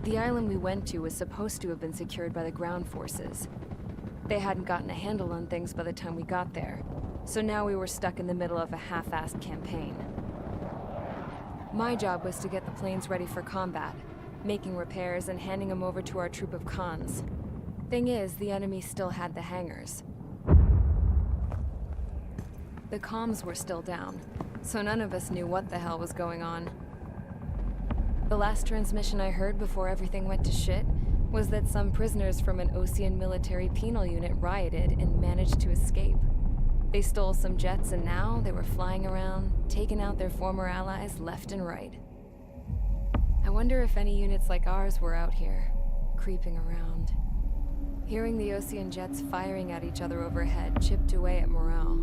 The island we went to was supposed to have been secured by the ground forces. They hadn't gotten a handle on things by the time we got there, so now we were stuck in the middle of a half-assed campaign. My job was to get the planes ready for combat, making repairs and handing them over to our troop of cons. Thing is, the enemy still had the hangars. The comms were still down, so none of us knew what the hell was going on. The last transmission I heard before everything went to shit was that some prisoners from an Osean military penal unit rioted and managed to escape. They stole some jets and now they were flying around, taking out their former allies left and right. I wonder if any units like ours were out here, creeping around. Hearing the Osean jets firing at each other overhead chipped away at morale.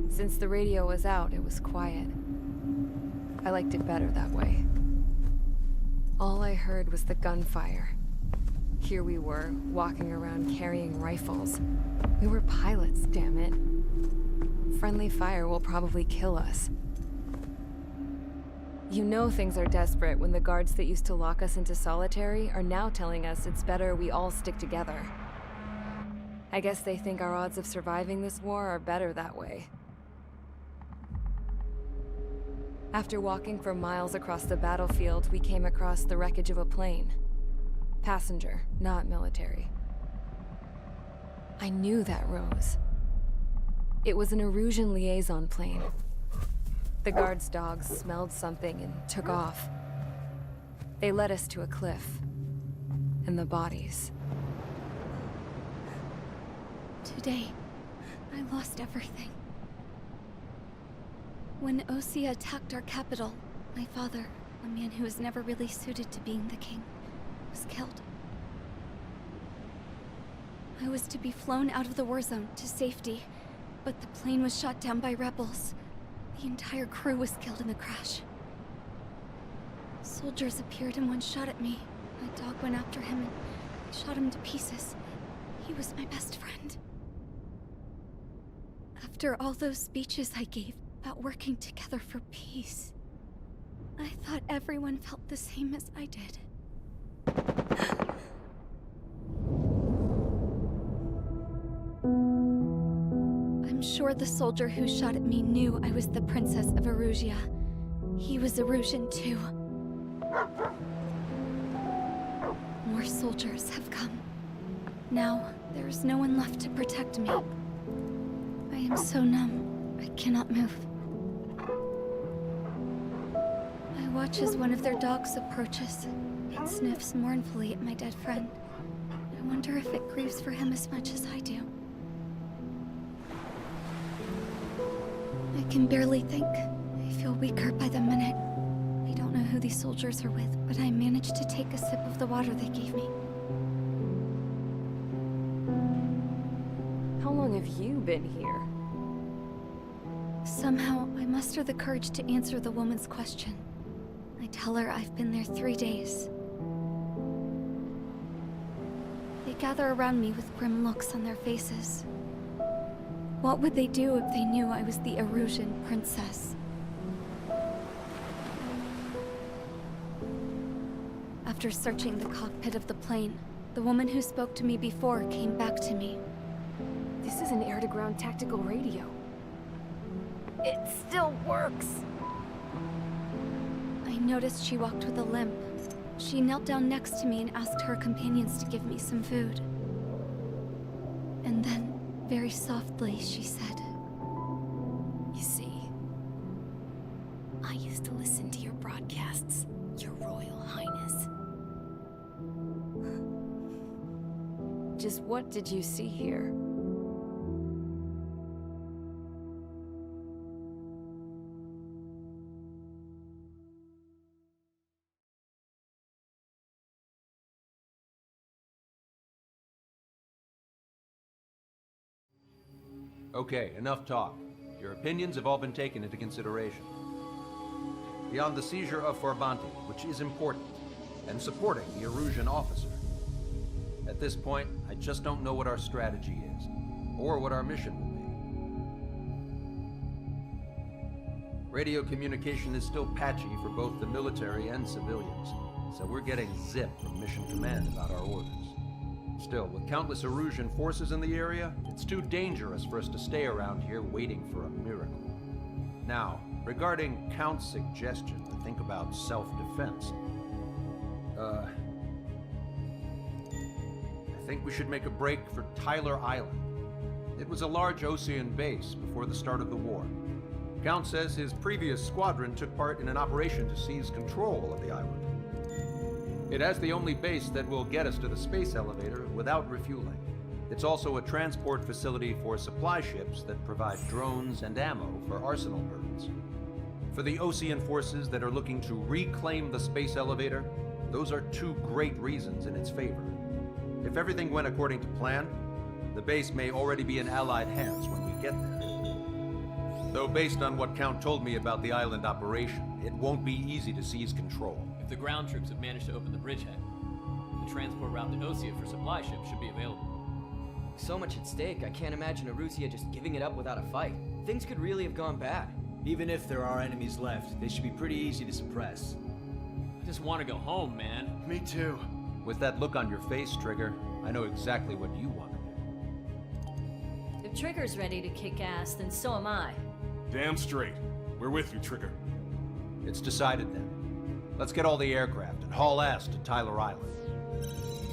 Since the radio was out, it was quiet. I liked it better that way. All I heard was the gunfire. Here we were, walking around carrying rifles. We were pilots, damn it. Friendly fire will probably kill us. You know things are desperate when the guards that used to lock us into solitary are now telling us it's better we all stick together. I guess they think our odds of surviving this war are better that way. After walking for miles across the battlefield, we came across the wreckage of a plane. Passenger, not military. I knew that rose. It was an Erusian liaison plane. The guard's dogs smelled something and took off. They led us to a cliff. And the bodies. Today, I lost everything. When Osea attacked our capital, my father, a man who was never really suited to being the king, was killed. I was to be flown out of the war zone to safety, but the plane was shot down by rebels. The entire crew was killed in the crash. Soldiers appeared and one shot at me. My dog went after him and shot him to pieces. He was my best friend. After all those speeches I gave about working together for peace, I thought everyone felt the same as I did. I'm sure the soldier who shot at me knew I was the Princess of Erusia. He was Erusian too. More soldiers have come. Now, there is no one left to protect me. I am so numb, I cannot move. I watch as one of their dogs approaches. It sniffs mournfully at my dead friend. I wonder if it grieves for him as much as I do. I can barely think. I feel weaker by the minute. I don't know who these soldiers are with, but I managed to take a sip of the water they gave me. How long have you been here? Somehow, I muster the courage to answer the woman's question. I tell her I've been there 3 days. They gather around me with grim looks on their faces. What would they do if they knew I was the Erusian princess? After searching the cockpit of the plane, the woman who spoke to me before came back to me. This is an air-to-ground tactical radio. It still works! I noticed she walked with a limp. She knelt down next to me and asked her companions to give me some food. And then, very softly, she said, "You see, I used to listen to your broadcasts, Your Royal Highness." Just what did you see here? Okay, enough talk. Your opinions have all been taken into consideration. Beyond the seizure of Farbanti, which is important, and supporting the Erusian officer. At this point, I just don't know what our strategy is, or what our mission will be. Radio communication is still patchy for both the military and civilians. so we're getting zip from Mission Command about our orders. Still, with countless Erusian forces in the area, it's too dangerous for us to stay around here waiting for a miracle. Now, regarding Count's suggestion to think about self-defense, I think we should make a break for Tyler Island. It was a large Osean base before the start of the war. Count says his previous squadron took part in an operation to seize control of the island. It has the only base that will get us to the space elevator without refueling. It's also a transport facility for supply ships that provide drones and ammo for arsenal birds. For the Osean forces that are looking to reclaim the space elevator, those are two great reasons in its favor. If everything went according to plan, the base may already be in Allied hands when we get there. Though based on what Count told me about the island operation, it won't be easy to seize control. If the ground troops have managed to open the bridgehead, the transport route to Osea for supply ships should be available. So much at stake, I can't imagine Erusia just giving it up without a fight. Things could really have gone bad. Even if there are enemies left, they should be pretty easy to suppress. I just want to go home, man. Me too. With that look on your face, Trigger, I know exactly what you want to do. If Trigger's ready to kick ass, then so am I. Damn straight. We're with you, Trigger. It's decided then. Let's get all the aircraft and haul ass to Tyler Island.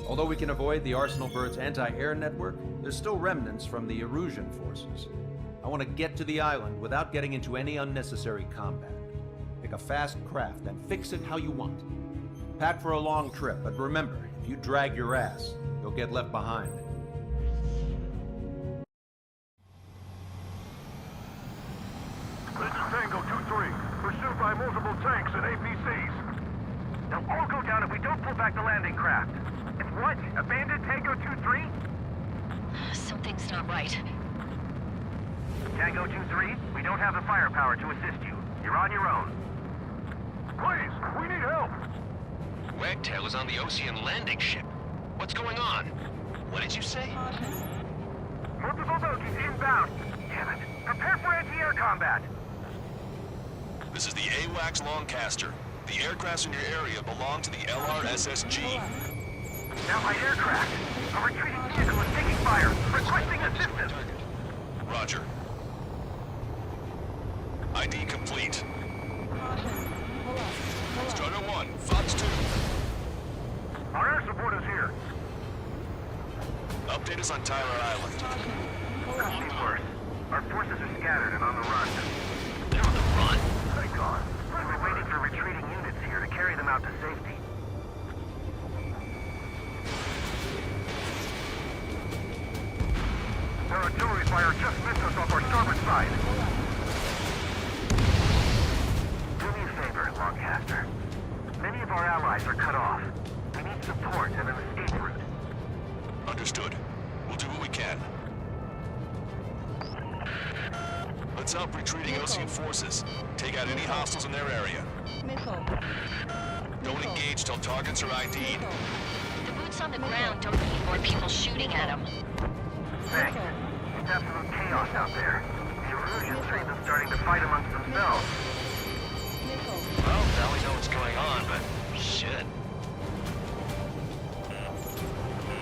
Although we can avoid the Arsenal Bird's anti-air network, there's still remnants from the Erusian forces. I want to get to the island without getting into any unnecessary combat. Pick a fast craft and fix it how you want. Pack for a long trip, but remember, if you drag your ass, you'll get left behind. This is Tango 2-3, pursued by multiple tanks and APCs. They'll all go down if we don't pull back the landing craft. If what? Abandoned Tango 2-3? Something's not right. Tango 2-3, we don't have the firepower to assist you. You're on your own. Please, we need help. Wagtail is on the Osean landing ship. What's going on? What did you say? Multiple bogies inbound. Damn it. Prepare for anti-air combat. This is the AWACS Longcaster. The aircrafts in your area belong to the LRSSG. Allied aircraft. A retreating vehicle is taking fire. Requesting assistance. Roger. ID complete. Strutter 1, Fox 2. Our air support is here. Update us on Tyler Island. Could be worse. Our forces are scattered and on the run. They're on the run. Thank God. We were waiting for retreating units here to carry them out to safety. Our artillery fire just missed us off our starboard side. Do me a favor, Longcaster. Many of our allies are cut off. We need support and an escape route. Understood. We'll do what we can. Let's help retreating Osean forces. Take out any hostiles in their area. Don't engage till targets are ID'd. The boots on the ground don't need more people shooting at them. Thanks. It's absolute chaos out there. The Erusians say they're starting to fight amongst themselves. Well, now we know what's going on, but shit.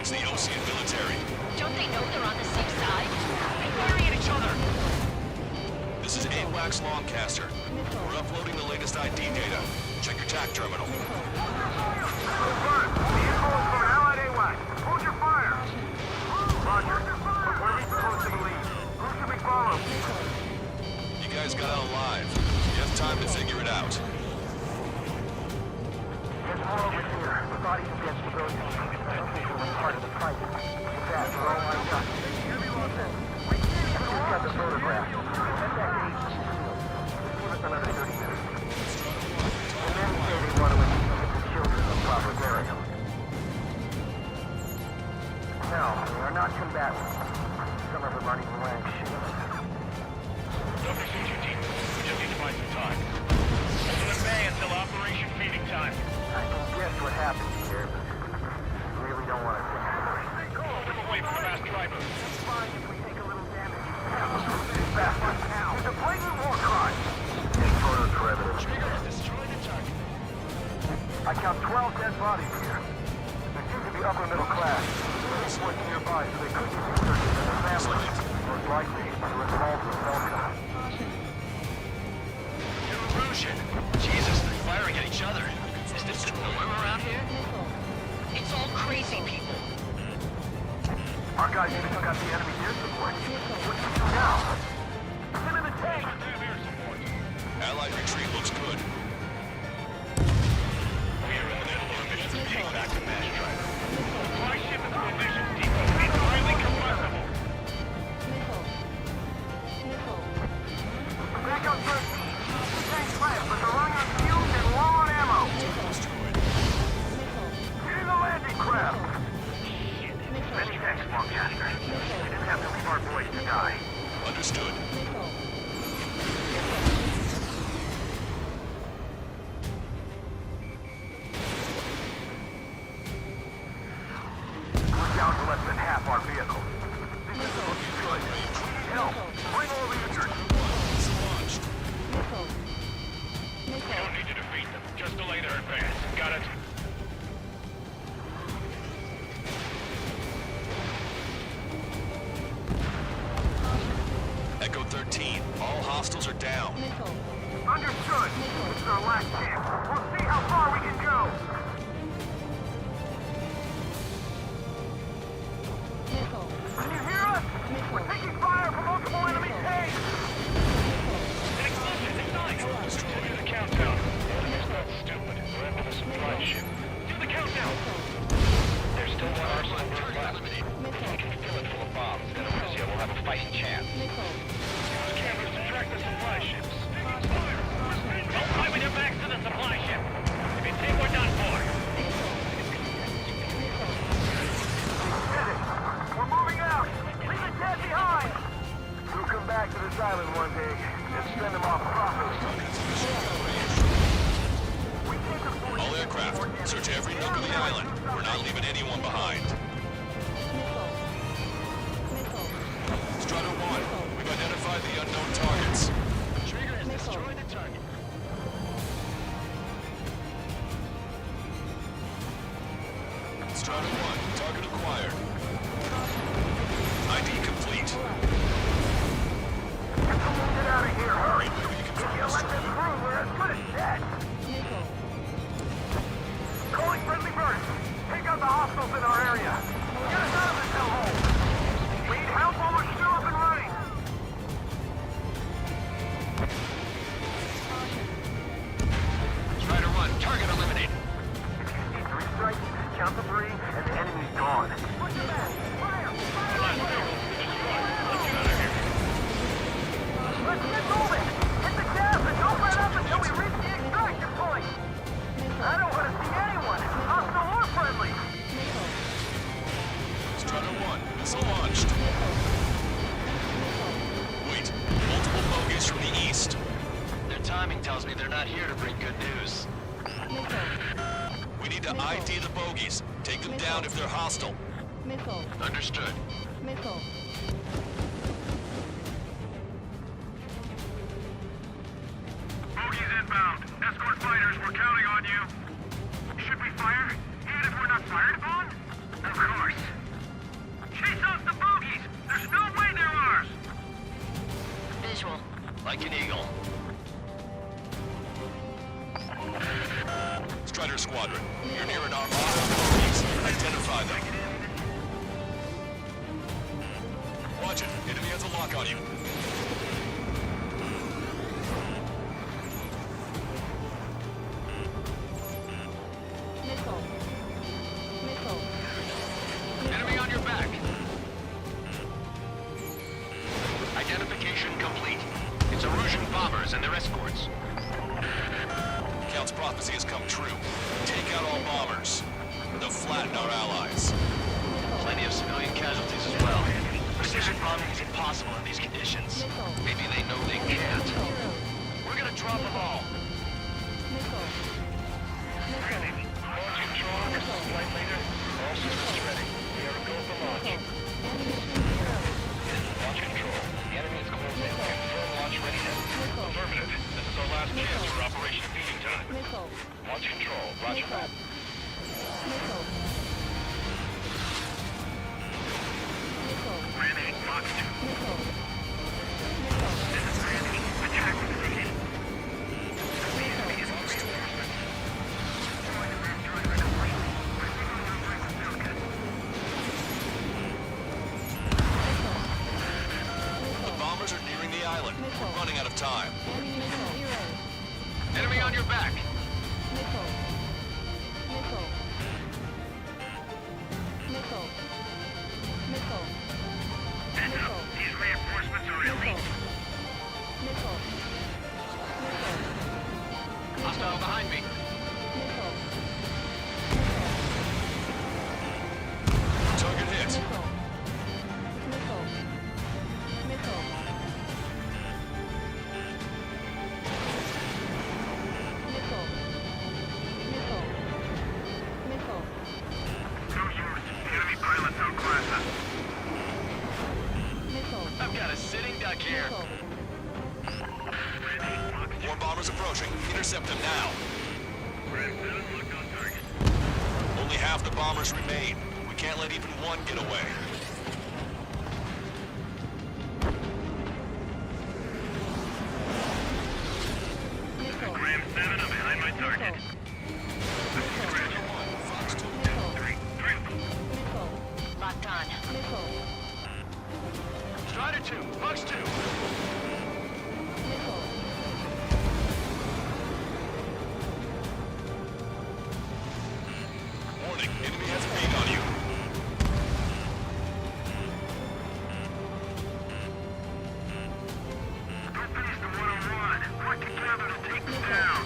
It's the Osean military. Don't they know they're on the same side? They're firing at each other! This is AWACS Longcaster. We're uploading the latest ID data. Check your TAC terminal. Confirmed. The info is from Allied AWACS. Hold your fire. Roger. But where are we supposed to believe? Who should we follow? You guys got out alive. You have time to figure it out. There's more over here. The bodies of dead civilians. I don't think we're part of the fight. In fact, we're all lined up. We just got the photograph. Head back to HQ. Give us another 30 minutes. The men say they want to get the children of proper burial. No, they are not combatants. Some of them aren't even wearing shoes. WCG team, we just need to find some time. Open the bay until Operation Feeding Time. I can guess what happened here, but I really don't want to think about it. Step away from the fast driver. It's fine if we take a little damage. Yeah, fast one. bodies here. They seem to be upper middle class. There's one nearby, so they could be researching for their families. Most likely, they're involved with Delta. Erosion! Jesus, they're firing at each other. Is this the norm around here? It's all crazy people. Our guys even took out the enemy air support. What do we do now? Get in the tank! Allied retreat looks good. We are in the middle of a mission to take back the mass driver. Supply ship at the munitions depot. It's highly combustible. Back on 13. Tanks left, but they're running on fumes and low on ammo. Get in the landing craft! Many thanks, Longcaster. We didn't have to leave our boys to die. Understood. We're down to less than half our vehicles. This is looking good. We need help. Bring all the injured. Launched. We don't need to defeat them. Just delay their advance. Got it? Echo 13. All hostiles are down. Understood. This is our last chance. We'll see how far we can go. Can you hear us? We're taking fire from multiple enemy tanks. An explosion! It's nice! Do the countdown. The enemy's not stupid. We're after the supply ship. Do the countdown! There's still one arsenal bird left. We can fill it full of bombs, then Arussia will have a fighting chance. Use cameras to track the supply ships. Don't highway their backs to the supply ship. If you think we're done for. Did it. We're moving out. Leave the dead behind. We'll come back to this island one day and send them off properly. All aircraft, search every nook of the island. We're not leaving anyone behind. Strider 1, we've identified the unknown targets. Trigger has destroyed the target. Strider 1, target acquired. ID complete. Get out of here, hurry. Maybe you can If find you us. let them through, we're as good as dead. Calling friendly birds. Take out the hostiles in our area. Get us out of this hellhole. We need help while we're still up and running. Strider 1, target eliminated. Need 3 strikes, count to 3, and the enemy's gone. Push them back. Fire! The last vehicle is destroyed. Let's get out of here. Let's get moving! Hit the gas and don't let up until we reach the extraction point! I don't want to see anyone, hostile or friendly! Strider 1, missile launched. Wait, multiple bogies from the east. Their timing tells me they're not here to bring good news. We need to ID the bogies. Take them down if they're hostile. Understood. Bogies inbound. Escort fighters, we're counting on you. Should we fire? Even if we're not fired upon? Of course. Chase off the bogies! There's no way they're ours! Visual. Like an eagle. Strider Squadron, you're near an armada of bogies. Identify them. Watch it. Enemy has a lock on you. Enemy on your back. Identification complete. It's Erusian bombers and their escorts. Count's prophecy has come true. Take out all bombers. They'll flatten our allies. Plenty of civilian casualties as well. Precision bombing is impossible in these conditions. Maybe they know they can't. We're gonna drop them all. Launch control, this is flight leader. All systems ready. We are a go for launch. Launch control. The enemy is close in. Confirm launch readiness. Affirmative. This is our last chance for Operation Feeding Time. Launch control. Roger that. Grenade, Fox 2. This is Randy. Attack completed. The enemy is reinforcement. Destroy the ram driver completely. The bombers are nearing the island. We're running out of time. Enemy on your back. Heads up. These reinforcements are elite. Hostile behind me. Target hit. Enemy pilots outclass us. I've got a sitting duck here. More bombers approaching. Intercept them now. Only half the bombers remain. We can't let even one get away. Ram 7, I'm behind my target. Fox 2. Locked on. Strider 2, Fox 2. Warning, enemy has a beat on you. Don't finish the one-on-one. Work together to take them down.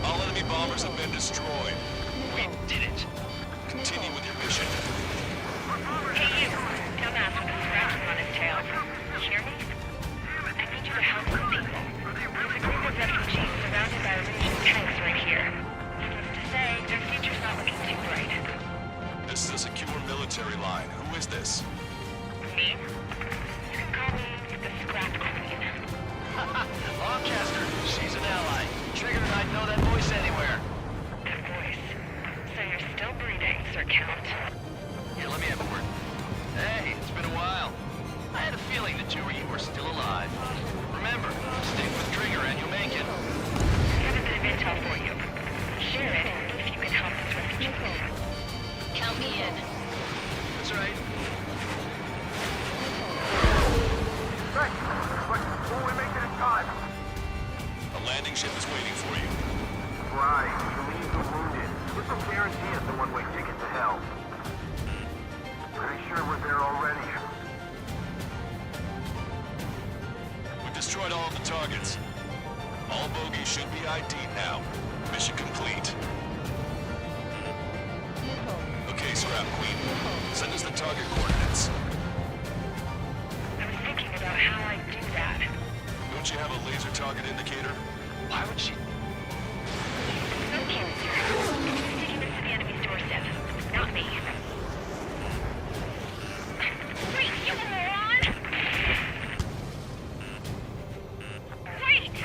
All enemy bombers have been destroyed. We did it. Continue with your mission. Hey, you. Dumbass with a scratches on his tail. Hear me? I need you to help some people. There's a group of refugees surrounded by Russian tanks right here. Needless to say, their future's not looking too bright. This is a secure military line. Who is this? Me? You can call me the Scrap Queen. Lancaster, she's an ally. Trigger and I'd know that voice anywhere. Good voice. So you're still breathing, Sir Count. Here, let me have a word. Hey, it's been a while. I had a feeling the two of you were still alive. Remember, stick with Trigger and you'll make it. I have a bit of intel for you. Share it if you can help this refugee. Count me in. That's right. Right, but will we make it in time? A landing ship is waiting for you. Right, we leave the wounded. This will guarantee us a one-way ticket to hell. Pretty sure we're there already. We've destroyed all of the targets. All bogies should be ID'd now. Mission complete. Okay, Scrap Queen. Send us the target coordinates. I was thinking about how I do that. Don't you have a laser target indicator? Why would she... No kidding, sir. He's taking this to the enemy's doorstep. Not me. Wait, you moron! Wait!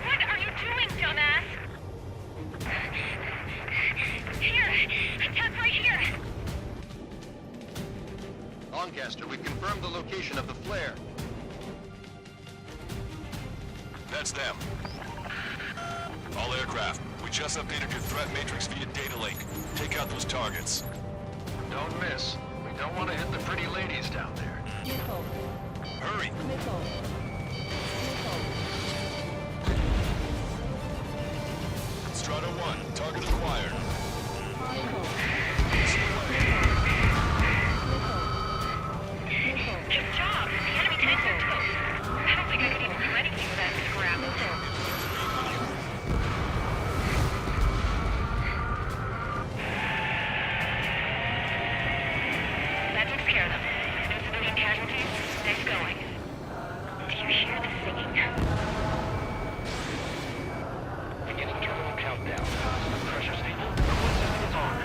What are you doing, dumbass? Here! Attack right here! Lancaster, we've confirmed the location of the flare. That's them. All aircraft, we just updated your threat matrix via data link. Take out those targets. Don't miss. We don't want to hit the pretty ladies down there. Hurry! Strata 1, target acquired. Good job! The enemy tanks are toast. I don't think I could even do anything with that scrap. That takes care of them. No civilian casualties. Nice going. Do you hear the singing? Beginning terminal countdown. Pressure signal. Is on.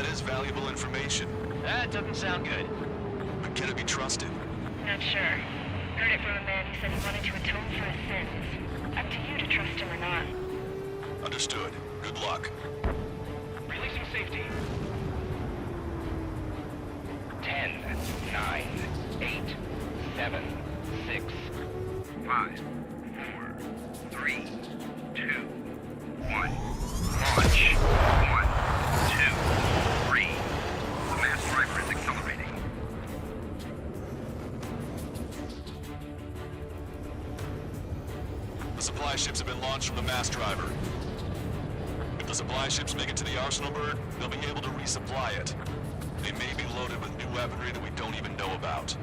That is valuable information. That doesn't sound good. But can it be trusted? Not sure. Heard it from a man who said he wanted to atone for his sins. Up to you to trust him or not. Understood. Good luck. Releasing safety. 10, 9, 8, 7, 6, 5, 4, 3, 2, 1. Launch. 1, 2, 3. The mass driver is accelerating. The supply ships have been launched from the mass driver. If the supply ships make it to the Arsenal bird, they'll be able to resupply it. They may be loaded with new weaponry that we don't even know about.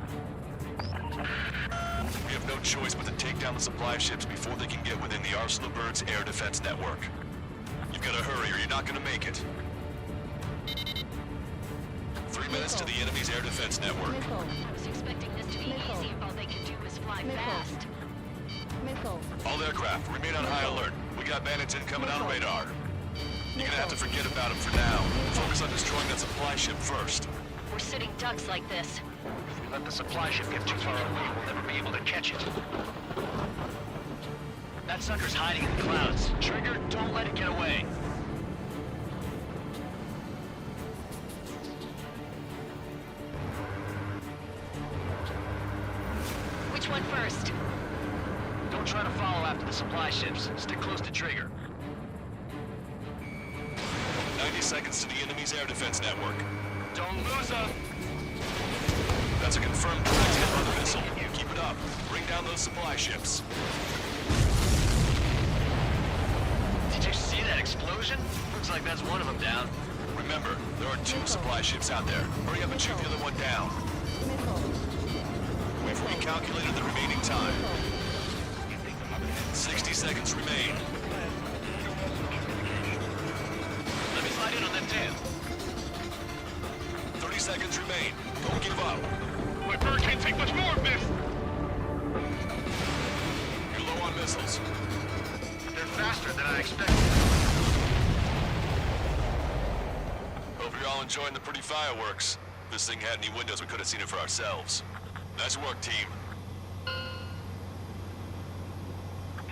We have no choice but to take down the supply ships before they can get within the Arsenal bird's air defense network. You've got to hurry or you're not going to make it. 3 minutes to the enemy's air defense network. I was expecting this to be easy if all they could do was fly fast. All aircraft, remain on high alert. We got bandits incoming on radar. You're gonna have to forget about them for now. Focus on destroying that supply ship first. We're sitting ducks like this. If we let the supply ship get too far away, we'll never be able to catch it. That sucker's hiding in the clouds. Trigger, don't let it get away. Which one first? Don't try to follow after the supply ships. Stick close to Trigger. 90 seconds to the enemy's air defense network. Don't lose us. That's a confirmed direct hit on the missile. Keep it up. Bring down those supply ships. Did you see that explosion? Looks like that's one of them down. Remember, there are 2 supply ships out there. Hurry up and shoot the other one down. We've recalculated the remaining time. 60 seconds remain. Let me slide in on that tail. 30 seconds remain. Don't give up. My bird can't take much more of this. You're low on missiles. They're faster than I expected. Hope you're all enjoying the pretty fireworks. If this thing had any windows, we could have seen it for ourselves. Nice work, team.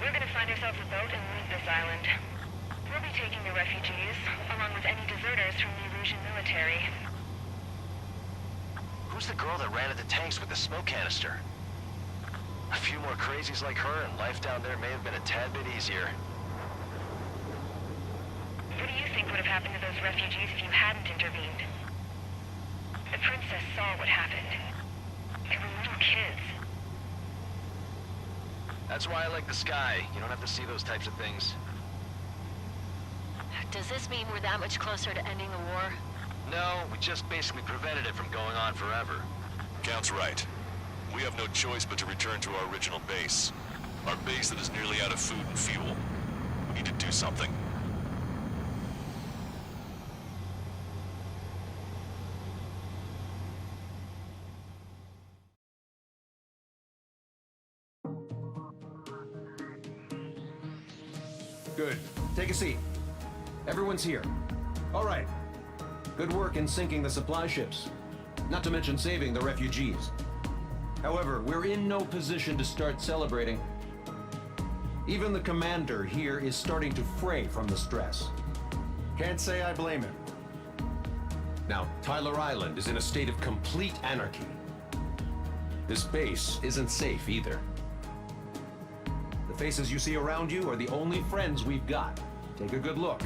We're gonna find ourselves a boat and leave this island. We'll be taking the refugees, along with any deserters from the Erusian military. Who's the girl that ran at the tanks with the smoke canister? A few more crazies like her, and life down there may have been a tad bit easier. What do you think would have happened to those refugees if you hadn't intervened? The princess saw what happened. They were little kids. That's why I like the sky. You don't have to see those types of things. Does this mean we're that much closer to ending the war? No, we just basically prevented it from going on forever. Count's right. We have no choice but to return to our original base. Our base that is nearly out of food and fuel. We need to do something. Good. Take a seat. Everyone's here. All right. Good work in sinking the supply ships. Not to mention saving the refugees. However, we're in no position to start celebrating. Even the commander here is starting to fray from the stress. Can't say I blame him. Now, Tyler Island is in a state of complete anarchy. This base isn't safe either. The faces you see around you are the only friends we've got. Take a good look.